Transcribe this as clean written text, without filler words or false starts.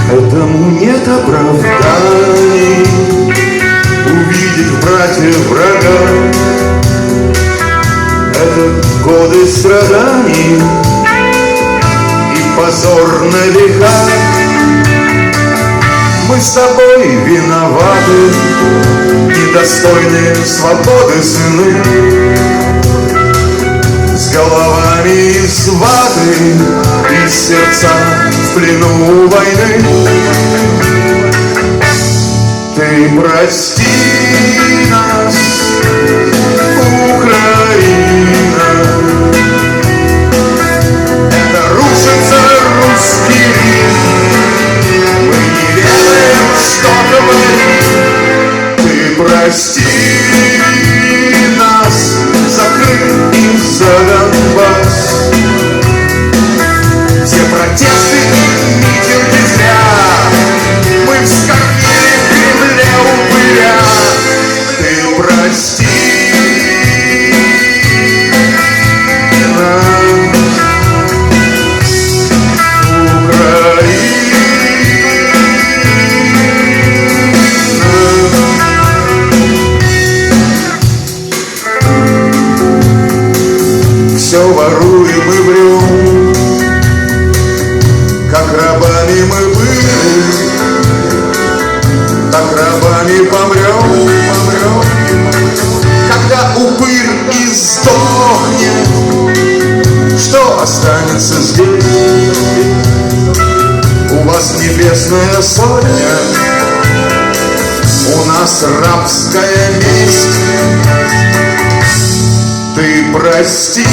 Этому нет оправданий, увидеть в брате врага. Это годы страданий и позор на века. Мы с тобой виноваты, недостойные свободы сыны, с головами из ваты и сердца в плену войны. Ты прости нас, Украина, это рушится русский мир. Мы не ведаем, что говорим. Ты прости нас за Крым и за Донбасс. Все протесты и митинги зря. Мы вскормили в Кремле упыря. Ты прости нас, Украина. Все воруем и врем, как рабами мы были, так рабами помрем. Когда упырь издохнет, что останется здесь? У вас небесная сотня, у нас рабская месть. Ты прости